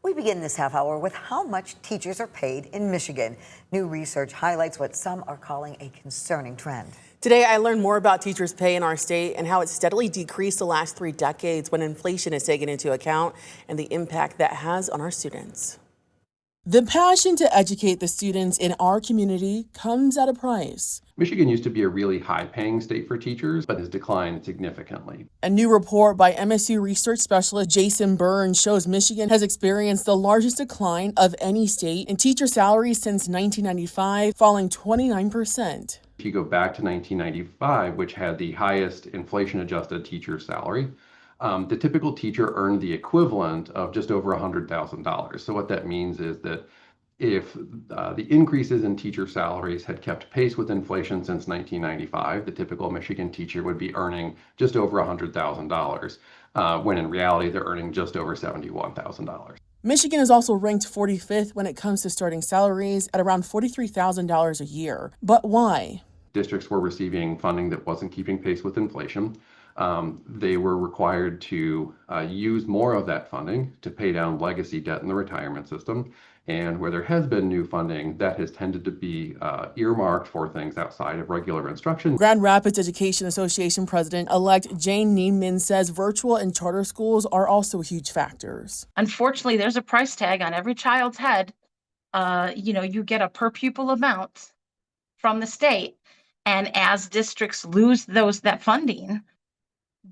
We begin this half hour with how much teachers are paid in Michigan. New research highlights what some are calling a concerning trend. Today, I learned more about teachers' pay in our state and how it's steadily decreased the last 3 decades when inflation is taken into account and the impact that has on our students. The passion to educate the students in our community comes at a price. Michigan used to be a really high-paying state for teachers, but has declined significantly. A new report by MSU research specialist Jason Burns shows Michigan has experienced the largest decline of any state in teacher salaries since 1995, falling 29%. If you go back to 1995, which had the highest inflation-adjusted teacher salary, the typical teacher earned the equivalent of just over $100,000. So what that means is that if the increases in teacher salaries had kept pace with inflation since 1995, the typical Michigan teacher would be earning just over $100,000, when in reality they're earning just over $71,000. Michigan is also ranked 45th when it comes to starting salaries at around $43,000 a year. But why? Districts were receiving funding that wasn't keeping pace with inflation. They were required to use more of that funding to pay down legacy debt in the retirement system. And where there has been new funding, that has tended to be earmarked for things outside of regular instruction. Grand Rapids Education Association President-elect Jane Neiman says virtual and charter schools are also huge factors. Unfortunately, there's a price tag on every child's head. You get a per pupil amount from the state. And as districts lose that funding,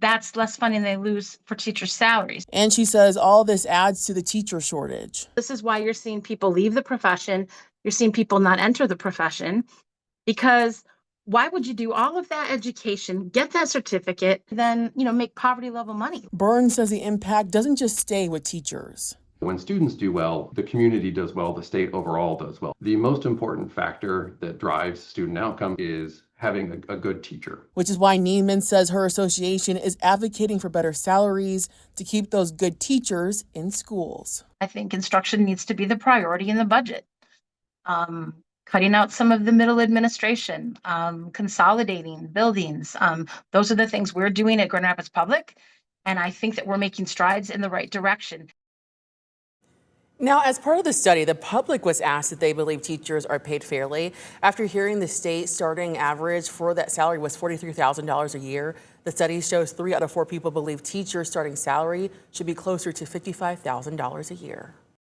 that's less funding they lose for teacher salaries. And she says all this adds to the teacher shortage. This is why you're seeing people leave the profession. You're seeing people not enter the profession, because why would you do all of that education, get that certificate, then, make poverty level money? Burns says the impact doesn't just stay with teachers. When students do well, the community does well, the state overall does well. The most important factor that drives student outcome is having a good teacher. Which is why Neiman says her association is advocating for better salaries to keep those good teachers in schools. I think instruction needs to be the priority in the budget. Cutting out some of the middle administration, consolidating buildings. Those are the things we're doing at Grand Rapids Public, and I think that we're making strides in the right direction. Now, as part of the study, the public was asked if they believe teachers are paid fairly. After hearing the state starting average for that salary was $43,000 a year, the study shows 3 out of 4 people believe teachers' starting salary should be closer to $55,000 a year.